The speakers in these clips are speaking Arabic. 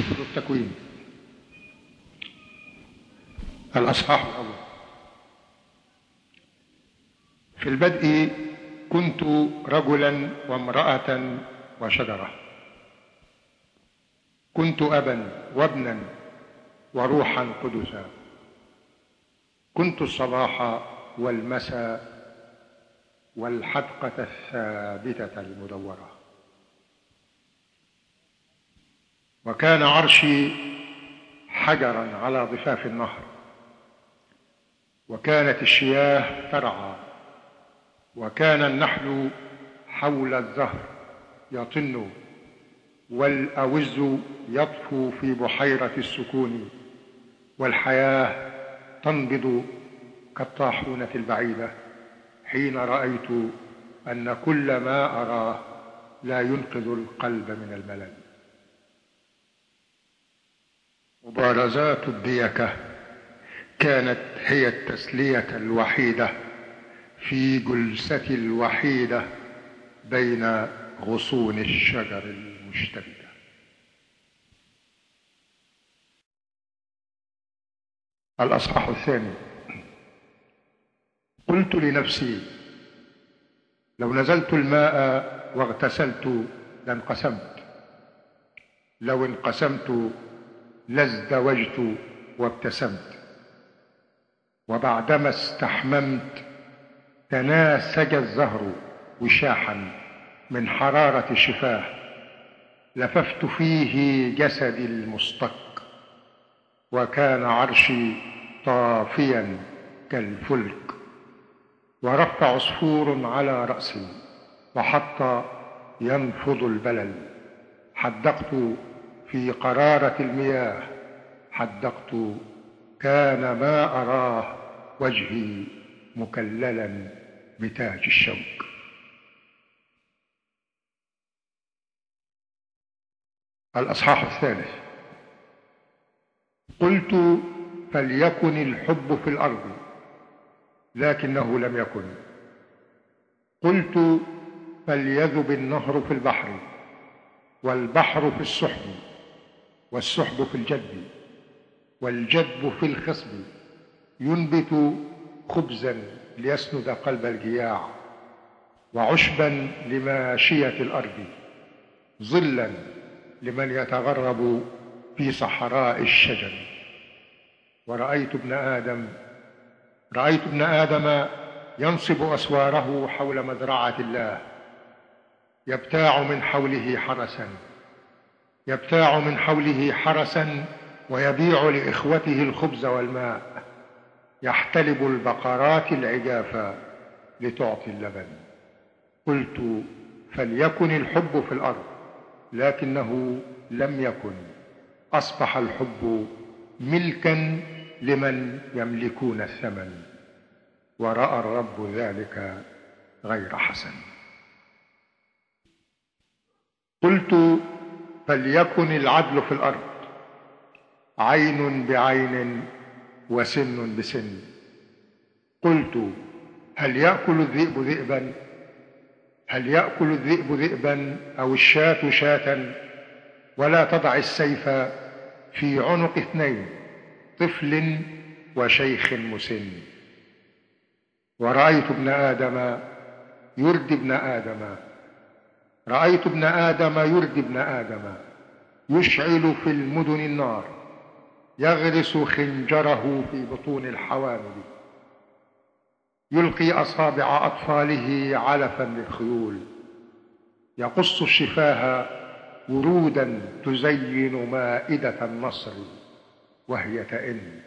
سفر التكوين الأصحاح الأول. في البدء كنت رجلا وامرأة وشجرة، كنت أبا وابنا وروحا قدسا، كنت الصباح والمساء والحدقة الثابتة المدورة. وكان عرشي حجرا على ضفاف النهر، وكانت الشياه ترعى، وكان النحل حول الزهر يطن، والأوز يطفو في بحيرة السكون، والحياة تنبض كالطاحونة البعيدة حين رأيت أن كل ما أراه لا ينقذ القلب من الملل. مبارزات الديكة كانت هي التسلية الوحيدة في جلستي الوحيدة بين غصون الشجر المشتبكة. الأصحاح الثاني. قلت لنفسي: لو نزلت الماء واغتسلت لانقسمت، لو انقسمت لازدوجت وابتسمت. وبعدما استحممت تناسج الزهر وشاحا من حرارة الشفاه، لففت فيه جسدي المصطك، وكان عرشي طافيا كالفلك، ورف عصفور على رأسي وحط ينفض البلل. حدقت في قرارة المياه، حدقت كان ما أراه وجهي مكللا بتاج الشوك. الأصحاح الثالث. قلت: فليكن الحب في الأرض، لكنه لم يكن. قلت: فليذب النهر في البحر، والبحر في السحب، والسحب في الجدب، والجدب في الخصب. ينبت خبزا ليسند قلب الجياع، وعشبا لماشية الأرض، ظلا لمن يتغرب في صحراء الشجر. ورأيت ابن آدم ينصب أسواره حول مزرعة الله، يبتاع من حوله حرسا، ويبيع لإخوته الخبز والماء، يحتلب البقرات العجافا لتعطي اللبن. قلت: فليكن الحب في الأرض، لكنه لم يكن. أصبح الحب ملكا لمن يملكون الثمن، ورأى الرب ذلك غير حسن. قلت: فليكن العدل في الأرض، عين بعين وسن بسن. قلت: هل يأكل الذئب ذئبا أو الشاة شاة؟ ولا تضع السيف في عنق اثنين، طفل وشيخ مسن. ورأيت ابن آدم يردي ابن آدم يشعل في المدن النار، يغرس خنجره في بطون الحوامل، يلقي أصابع أطفاله علفا للخيول، يقص الشفاه ورودا تزين مائدة النصر وهي تئن.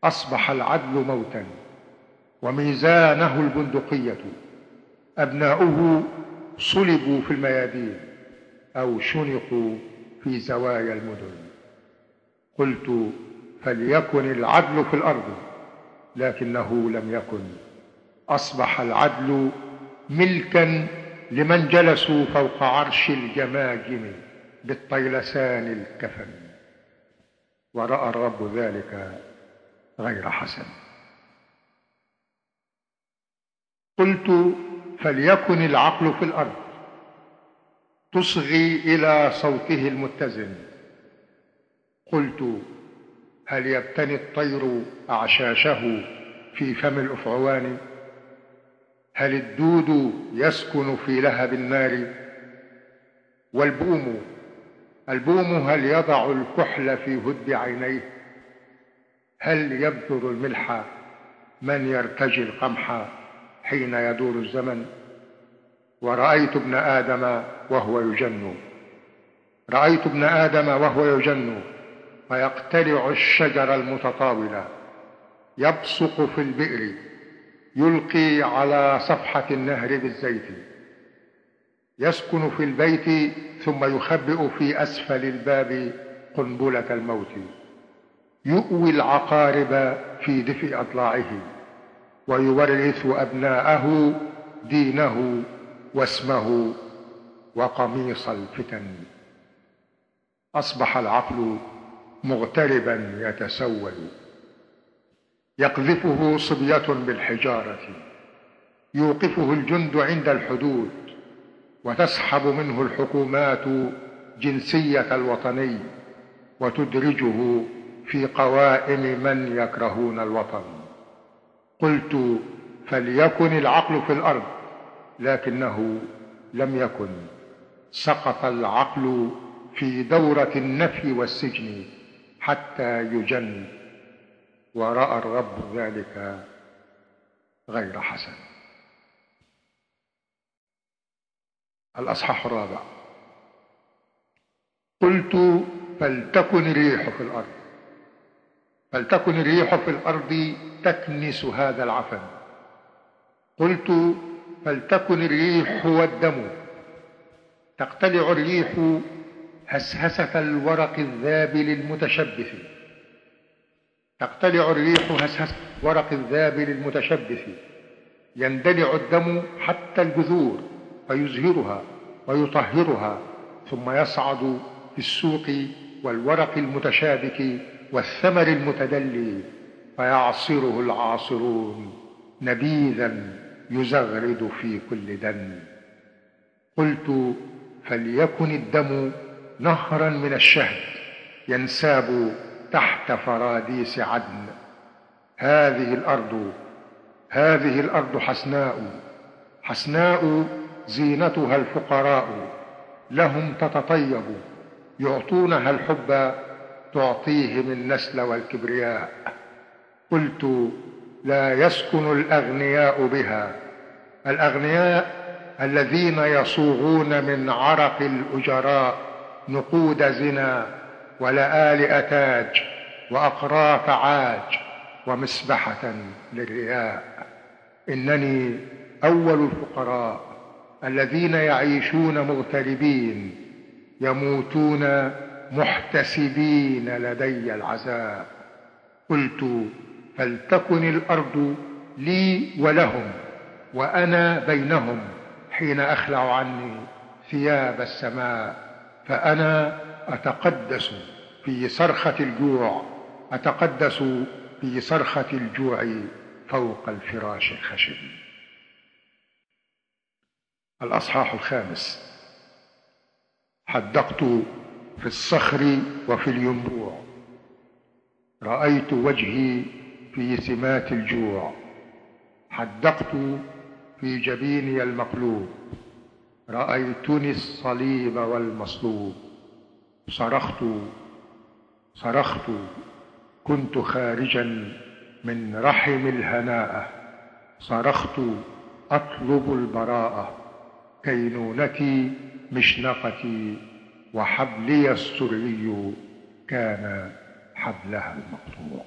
أصبح العدل موتا، وميزانه البندقية. أبناؤه صلبوا في الميادين، أو شنقوا في زوايا المدن. قلت: فليكن العدل في الأرض، لكنه لم يكن. أصبح العدل ملكا لمن جلسوا فوق عرش الجماجم بالطيلسان الكفن، ورأى الرب ذلك غير حسن. قلت: فليكن العقل في الأرض، تصغي إلى صوته المتزن، قلت: هل يبتني الطير أعشاشه في فم الأفعوان؟ هل الدود يسكن في لهب النار؟ البوم هل يضع الكحل في هد عينيه؟ هل يبذر الملح من يرتجي القمح حين يدور الزمن؟ ورأيت ابن آدم وهو يجن فيقتلع الشجر المتطاول، يبصق في البئر، يلقي على صفحة النهر بالزيت، يسكن في البيت ثم يخبئ في أسفل الباب قنبلة الموت، يؤوي العقارب في دفء أضلاعه، ويورث أبناءه دينه واسمه وقميص الفتن. أصبح العقل مغتربا يتسول، يقذفه صبية بالحجارة، يوقفه الجند عند الحدود، وتسحب منه الحكومات جنسية الوطني، وتدرجه في قوائم من يكرهون الوطن. قلت: فليكن العقل في الأرض، لكنه لم يكن. سقط العقل في دورة النفي والسجن حتى يجن، ورأى الرب ذلك غير حسن. الأصحاح الرابع. قلت: فلتكن الريح في الأرض تكنس هذا العفن. قلت: فلتكن الريح والدم. تقتلع الريح هسهسة الورق الذابل المتشبث، يندلع الدم حتى الجذور فيزهرها ويطهرها، ثم يصعد في السوق والورق المتشابك والثمر المتدلي، فيعصره العاصرون نبيذا يزغرد في كل دم. قلت: فليكن الدم نهرا من الشهد ينساب تحت فراديس عدن. هذه الأرض حسناء زينتها الفقراء، لهم تتطيب، يعطونها الحب، تعطيهم النسل والكبرياء. قلت: لا يسكن الأغنياء بها، الأغنياء الذين يصوغون من عرق الأجراء نقود زنا ولآل أتاج وأقراط عاج ومسبحة للرياء. إنني أول الفقراء الذين يعيشون مغتربين، يموتون محتسبين لدي العزاء. قلت: فلتكن الأرض لي ولهم، وأنا بينهم حين أخلع عني ثياب السماء، فأنا أتقدس في صرخة الجوع فوق الفراش الخشب. الأصحاح الخامس. حدقت في الصخر وفي الينبوع، رأيت وجهي في سمات الجوع، حدقت في جبيني المقلوب، رأيتني الصليب والمصلوب. صرخت، كنت خارجا من رحم الهناء، صرخت أطلب البراءة، كينونتي مشنقتي، وحبلي السري كان حبلها المقطوع.